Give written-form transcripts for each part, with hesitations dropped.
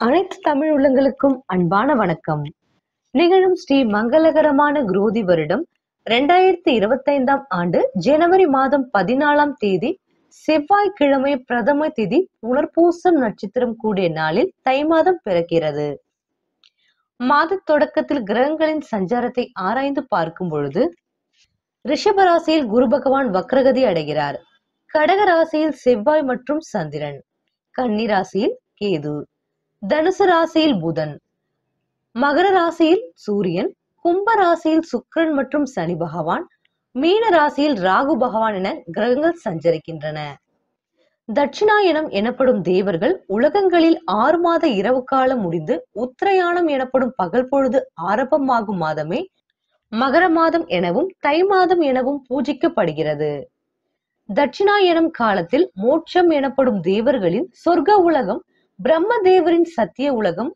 அனைத்து தமிழ் உள்ளங்களுக்கும் அன்பான வணக்கம். நிகழும் ஸ்ரீ மங்களகரமான குரோதி வருடம் 2025 ஆண்டு ஜனவரி மாதம் 14ஆம் தேதி செவ்வாய்க்கிழமை பிரதம திதி புனர்பூசம் நட்சத்திரம் கூடிய நாளில் தை மாதம் பிறக்கிறது. மாத தொடக்கத்தில் கிரகங்களின் சஞ்சாரத்தை ஆராய்ந்து பார்க்கும் பொழுது ரிஷபராசியில் குரு பகவான் வக்ரகதி அடைகிறார். கடக ராசியில் செவ்வாய் மற்றும் சந்திரன், கன்னி ராசியில் கேது, தனுசு ராசியில் புதன், மகர ராசியில் சூரியன், கும்ப ராசியில் சுக்கிரன் மற்றும் சனி பகவான், மீன ராசியில் ராகு பகவான் என கிரகங்கள் சஞ்சரிக்கின்றன. தட்சிணாயனம் எனப்படும் தேவர்கள் உலகங்களில் 6 மாத இரவு காலம் முடிந்து உத்தரயாணம் எனப்படும் பகல் பொழுது ஆரம்பமாகும் மாதமே மகர மாதம் எனவும் தை மாதம் எனவும் பூஜிக்கப்படுகிறது. தட்சிணாயனம் காலத்தில் மோட்சம் எனப்படும் தேவர்களின் சொர்க்க உலகம், பிரம்ம தேவரின் சத்திய உலகம்,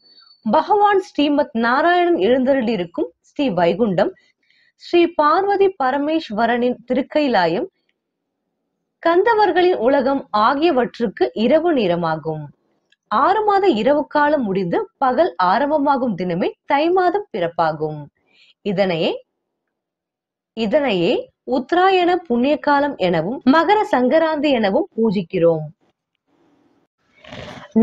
பகவான் ஸ்ரீமத் நாராயணன் எழுந்தருளிருக்கும் ஸ்ரீ வைகுண்டம், ஸ்ரீ பார்வதி பரமேஸ்வரனின் திருக்கைலாயம், கந்தவர்களின் உலகம் ஆகியவற்றுக்கு இரவு நேரமாகும். 6 மாத இரவு காலம் முடிந்து பகல் ஆரம்பமாகும் தினமே தை மாதம் பிறப்பாகும். இதனையே உத்தராயண புண்ணிய காலம் எனவும் மகர சங்கராந்தி எனவும் பூஜிக்கிறோம்.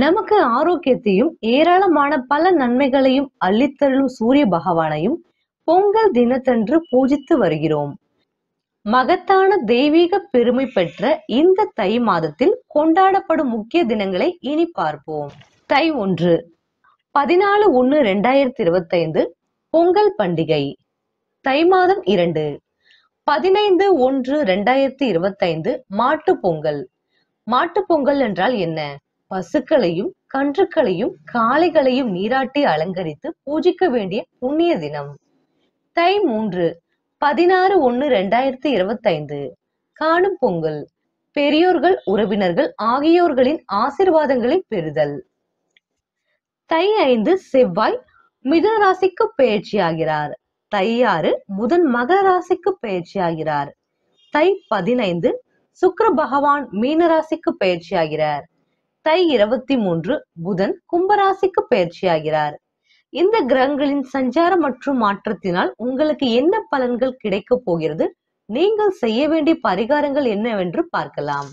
நமக்கு ஆரோக்கியத்தையும் ஏராளமான பல நன்மைகளையும் அள்ளித்தள்ளும் சூரிய பகவானையும் பொங்கல் தினத்தன்று பூஜித்து வருகிறோம். மகத்தான தெய்வீக பெருமை பெற்ற இந்த தை மாதத்தில் கொண்டாடப்படும் முக்கிய தினங்களை இனி பார்ப்போம். தை 1 14/1/2025 பொங்கல் பண்டிகை. தை மாதம் 2 15/1/2025 மாட்டு பொங்கல். மாட்டு பொங்கல் என்றால் என்ன? பசுக்களையும் கன்றுகளையும் காளைகளையும் நீராட்டி அலங்கரித்து பூஜிக்க வேண்டிய புண்ணிய தினம். தை 3 16/1/2025 காணும் பொங்கல். பெரியோர்கள் உறவினர்கள் ஆகியோர்களின் ஆசீர்வாதங்களை பெறுதல். தை 5 செவ்வாய் மிதுன ராசிக்கு பெயர்ச்சியாகிறார். தை 6 புதன் மகர ராசிக்கு பெயர்ச்சியாகிறார். தை 15 சுக்கிர பகவான் மீன ராசிக்கு பெயர்ச்சியாகிறார். தை 23 புதன் கும்பராசிக்கு பெயர்ச்சியாகிறார். இந்த கிரகங்களின் சஞ்சாரம் மற்றும் மாற்றத்தினால் உங்களுக்கு என்ன பலன்கள் கிடைக்க போகிறது, நீங்கள் செய்ய வேண்டிய பரிகாரங்கள் என்னவென்று பார்க்கலாம்.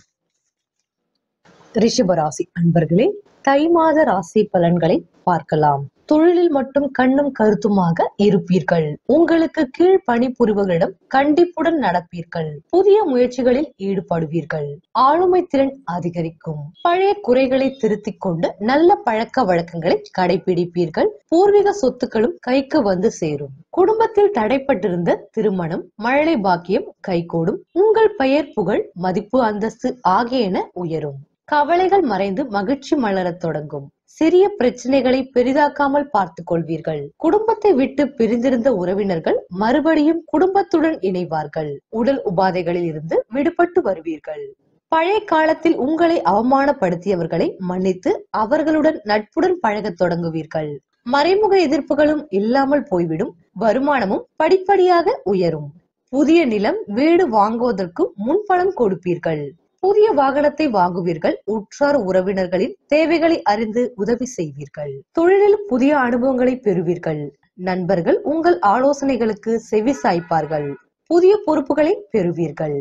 ரிஷபராசி அன்பர்களே, தை மாத ராசி பலன்களை பார்க்கலாம். தொழிலில் மட்டும் கண்ணும் கருத்துமாக இருப்பீர்கள். உங்களுக்கு கீழ் பணிபுரிபவர்களிடம் கண்டிப்புடன் நடப்பீர்கள். புதிய முயற்சிகளில் ஈடுபடுவீர்கள். ஆளுமை திறன் அதிகரிக்கும். பழைய குறைகளை திருத்திக் கொண்டு நல்ல பழக்க வழக்கங்களை கடைபிடிப்பீர்கள். பூர்வீக சொத்துக்களும் கைக்கு வந்து சேரும். குடும்பத்தில் தடைப்பட்டிருந்த திருமணம், மழலை பாக்கியம் கைகூடும். உங்கள் பெயர், புகழ், மதிப்பு, அந்தஸ்து ஆகியன உயரும். கவலைகள் மறைந்து மகிழ்ச்சி மலரத் தொடங்கும். சிறிய பிரச்சனைகளை பெரிதாக்காமல் பார்த்துக் கொள்வீர்கள். குடும்பத்தை விட்டு பிரிந்திருந்த உறவினர்கள் மறுபடியும் குடும்பத்துடன் இணைவார்கள். உடல் உபாதைகளில் இருந்து விடுபட்டு வருவீர்கள். பழைய காலத்தில் உங்களை அவமானப்படுத்தியவர்களை மன்னித்து அவர்களுடன் நட்புடன் பழகத் தொடங்குவீர்கள். மறைமுக எதிர்ப்புகளும் இல்லாமல் போய்விடும். வருமானமும் படிப்படியாக உயரும். புதிய நிலம், வீடு வாங்குவதற்கு முன்பணம் கொடுப்பீர்கள். புதிய வாகனத்தை வாங்குவீர்கள். உற்றார் உறவினர்களின் தேவைகளை அறிந்து உதவி செய்வீர்கள். தொழிலில் புதிய அனுபவங்களை பெறுவீர்கள். நண்பர்கள் உங்கள் ஆலோசனைகளுக்கு செவி சாய்ப்பார்கள். புதிய பொறுப்புகளை பெறுவீர்கள்.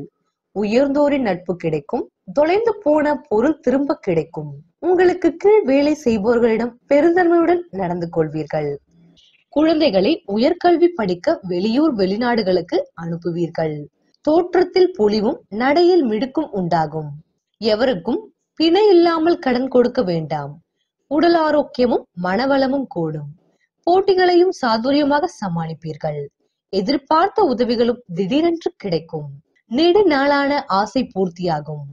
உயர்ந்தோரின் நட்பு கிடைக்கும். தொலைந்து போன பொருள் திரும்ப கிடைக்கும். உங்களுக்கு கீழ் வேலை செய்பவர்களிடம் பெருந்தன்மையுடன் நடந்து கொள்வீர்கள். குழந்தைகளை உயர்கல்வி படிக்க வெளியூர் வெளிநாடுகளுக்கு அனுப்புவீர்கள். தோற்றத்தில் பொலிவும் நடையில் மிடுக்கும் உண்டாகும். எவருக்கும் பிணை இல்லாமல் கடன் கொடுக்க வேண்டாம். உடல் ஆரோக்கியமும் மனவளமும் கூடும். போட்டிகளையும் சாதுரியமாக சமாளிப்பீர்கள். எதிர்பார்த்த உதவிகளும் திடீரென்று கிடைக்கும். நெடு நாளான ஆசை பூர்த்தியாகும்.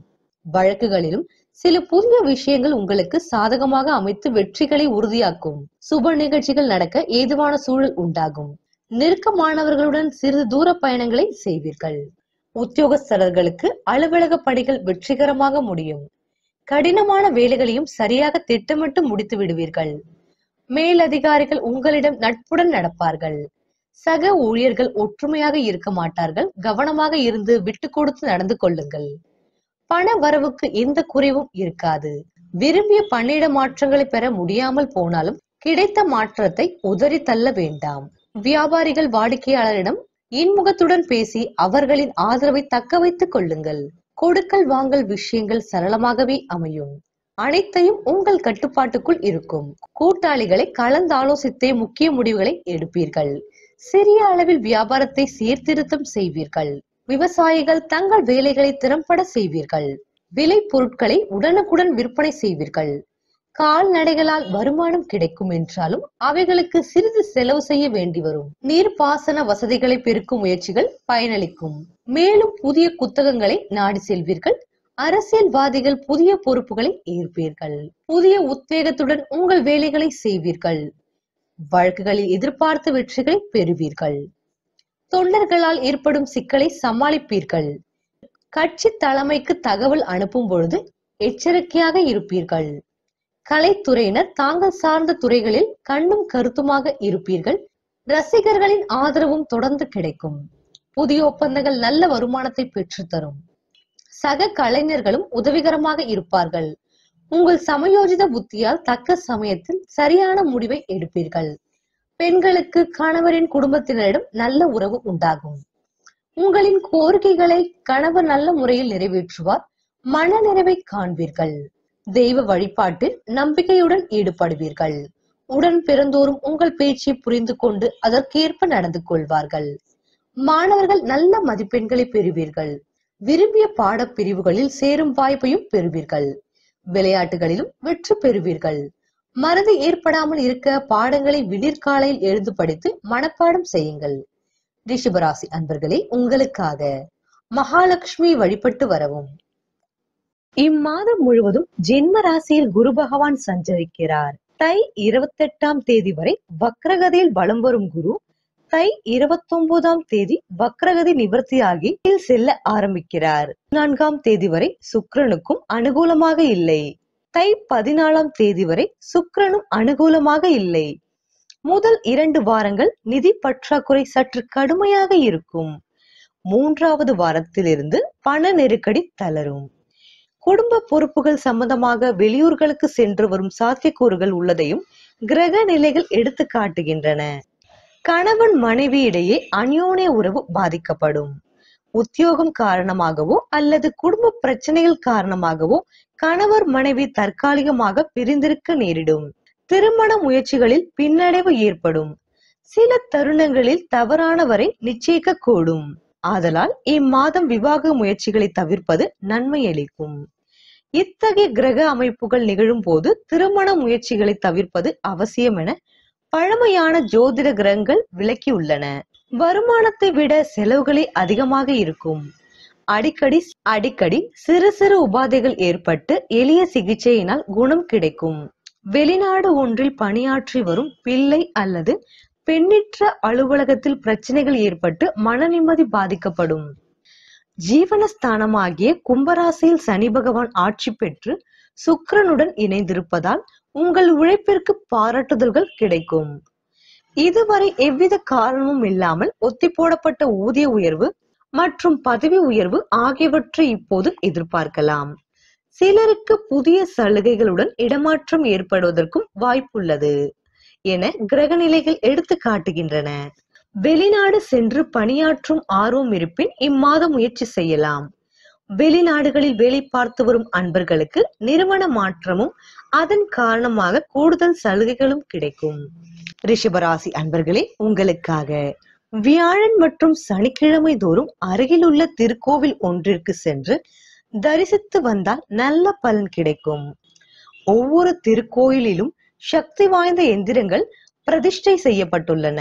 வழக்குகளிலும் சில புதிய விஷயங்கள் உங்களுக்கு சாதகமாக அமைத்து வெற்றிகளை உறுதியாக்கும். சுப நிகழ்ச்சிகள் நடக்க ஏதுவான சூழல் உண்டாகும். நெருக்கமானவர்களுடன் சிறிது தூர பயணங்களை செய்வீர்கள். உத்தியோகஸ்தர்களுக்கு அலுவலக பணிகள் வெற்றிகரமாக முடியும். கடினமான வேலைகளையும் சரியாக திட்டமிட்டு முடித்து விடுவீர்கள். மேலதிகாரிகள் உங்களிடம் நட்புடன் நடப்பார்கள். சக ஊழியர்கள் ஒற்றுமையாக இருக்க மாட்டார்கள். கவனமாக இருந்து விட்டு கொடுத்து நடந்து கொள்ளுங்கள். பண வரவுக்கு எந்த குறைவும் இருக்காது. விரும்பிய பணியிட மாற்றங்களை பெற முடியாமல் போனாலும் கிடைத்த மாற்றத்தை உதறி தள்ள வேண்டாம். வியாபாரிகள் வாடிக்கையாளரிடம் இன்முகத்துடன் பேசி அவர்களின் ஆதரவை தக்க வைத்துக் கொள்ளுங்கள். கொடுக்கல் வாங்கல் விஷயங்கள் சரளமாகவே அமையும். அனைத்தையும் உங்கள் கட்டுப்பாட்டுக்குள் இருக்கும். கூட்டாளிகளை கலந்தாலோசித்தே முக்கிய முடிவுகளை எடுப்பீர்கள். சிறிய அளவில் வியாபாரத்தை சீர்திருத்தம் செய்வீர்கள். விவசாயிகள் தங்கள் வேலைகளை திறம்பட செய்வீர்கள். விலை பொருட்களை உடனுக்குடன் விற்பனை செய்வீர்கள். கால்நடைகளால் வருமானம் கிடைக்கும் என்றாலும் அவைகளுக்கு சிறிது செலவு செய்ய வேண்டி வரும். நீர்ப்பாசன வசதிகளை பெருக்கும் முயற்சிகள் பயனளிக்கும். மேலும் புதிய குத்தகங்களை நாடி செல்வீர்கள். அரசியல்வாதிகள் புதிய பொறுப்புகளை ஏற்பீர்கள். புதிய உத்வேகத்துடன் உங்கள் வேலைகளை செய்வீர்கள். வழக்குகளில் எதிர்பார்த்த வெற்றிகளை பெறுவீர்கள். தொண்டர்களால் ஏற்படும் சிக்கலை சமாளிப்பீர்கள். கட்சி தலைமைக்கு தகவல் அனுப்பும் பொழுது எச்சரிக்கையாக இருப்பீர்கள். கலைத்துறையினர் தாங்கள் சார்ந்த துறைகளில் கண்ணும் கருத்துமாக இருப்பீர்கள். ரசிகர்களின் ஆதரவும் தொடர்ந்து கிடைக்கும். புதிய ஒப்பந்தங்கள் நல்ல வருமானத்தை பெற்றுத்தரும். சக கலைஞர்களும் உதவிகரமாக இருப்பார்கள். உங்கள் சமயோஜித புத்தியால் தக்க சமயத்தில் சரியான முடிவை எடுப்பீர்கள். பெண்களுக்கு கணவரின் குடும்பத்தினரிடம் நல்ல உறவு உண்டாகும். உங்களின் கோரிக்கைகளை கணவர் நல்ல முறையில் நிறைவேற்றுவார். மன நிறைவை காண்பீர்கள். தெய்வ வழிபாட்டில் நம்பிக்கையுடன் ஈடுபடுவீர்கள். உடன் பிறந்தோரும் உங்கள் பேச்சை புரிந்து கொண்டு அதற்கேற்ப நடந்து கொள்வார்கள். மாணவர்கள் நல்ல மதிப்பெண்களை பெறுவீர்கள். விரும்பிய பாடப்பிரிவுகளில் சேரும் வாய்ப்பையும் பெறுவீர்கள். விளையாட்டுகளிலும் வெற்றி பெறுவீர்கள். மறதி ஏற்படாமல் இருக்க பாடங்களை விடிற்காலையில் எழுந்து படித்து மனப்பாடம் செய்யுங்கள். ரிஷபராசி அன்பர்களே, உங்களுக்காக மகாலட்சுமி வழிபட்டு வரவும். இம்மாதம் முழுவதும் ஜென்ம ராசியில் குரு பகவான் சஞ்சரிக்கிறார். தை 28ஆம் தேதி வரை வக்ரகதியில் வலம் வரும் குரு தை 29ஆம் தேதி வக்ரகதி நிவர்த்தியாகி செல்ல ஆரம்பிக்கிறார். 4ஆம் தேதி வரை சுக்கிரனுக்கும் அனுகூலமாக இல்லை. தை 14ஆம் தேதி வரை சுக்கிரனும் அனுகூலமாக இல்லை. முதல் 2 வாரங்கள் நிதி பற்றாக்குறை சற்று கடுமையாக இருக்கும். 3வது வாரத்திலிருந்து பண நெருக்கடி தளரும். குடும்ப பொறுப்புகள் சம்பந்தமாக வெளியூர்களுக்கு சென்று வரும் சாத்தியக்கூறுகள் உள்ளதையும் கிரக நிலைகள் எடுத்து காட்டுகின்றன. கணவன் மனைவி இடையே அந்யோன்ய உறவு பாதிக்கப்படும். உத்தியோகம் காரணமாகவோ அல்லது குடும்ப பிரச்சனைகள் காரணமாகவோ கணவர் மனைவி தற்காலிகமாக பிரிந்திருக்க நேரிடும். திருமண முயற்சிகளில் பின்னடைவு ஏற்படும். சில தருணங்களில் தவறானவரை நிச்சயிக்க கூடும். ஆதலால் இம்மாதம் விவாக முயற்சிகளை தவிர்ப்பது நன்மை அளிக்கும். இத்தகைய கிரக அமைப்புகள் நிகழும் போது திருமண முயற்சிகளை தவிர்ப்பது அவசியம் என பழமையான ஜோதிட கிரகங்கள் விளக்கியுள்ளன. வருமானத்தை விட செலவுகளே அதிகமாக இருக்கும். அடிக்கடி சிறு சிறு உபாதைகள் ஏற்பட்டு எளிய சிகிச்சையினால் குணம் கிடைக்கும். வெளிநாடு ஒன்றில் பணியாற்றி வரும் பிள்ளை அல்லது பெண்ணிற்ற அலுவலகத்தில் பிரச்சனைகள் ஏற்பட்டு மன நிம்மதி பாதிக்கப்படும். ஜீவனஸ்தானமாகிய கும்பராசியில் சனி பகவான் ஆட்சி பெற்று சுக்கிரனுடன் இணைந்திருப்பதால் உங்கள் உழைப்பிற்கு பாராட்டுதல்கள் கிடைக்கும். இதுவரை எவ்வித காரணமும் இல்லாமல் ஒத்தி போடப்பட்ட ஊதிய உயர்வு மற்றும் பதவி உயர்வு ஆகியவற்றை இப்போது எதிர்பார்க்கலாம். சிலருக்கு புதிய சலுகைகளுடன் இடமாற்றம் ஏற்படுவதற்கும் வாய்ப்புள்ளது என கிரகநிலைகள் எடுத்து காட்டுகின்றன. வெளிநாடு சென்று பணியாற்றும் ஆர்வம் இருப்பின் இம்மாதம் முயற்சி செய்யலாம். வெளிநாடுகளில் வேலை பார்த்து வரும் அன்பர்களுக்கு நிறுவன மாற்றமும் அதன் காரணமாக கூடுதல் சலுகைகளும் கிடைக்கும். ரிஷபராசி அன்பர்களே, உங்களுக்காக வியாழன் மற்றும் சனிக்கிழமை தோறும் அருகில் உள்ள திருக்கோவில் ஒன்றிற்கு சென்று தரிசித்து வந்தால் நல்ல பலன் கிடைக்கும். ஒவ்வொரு திருக்கோயிலிலும் சக்தி வாய்ந்த எந்திரங்கள் பிரதிஷ்டை செய்யப்பட்டுள்ளன.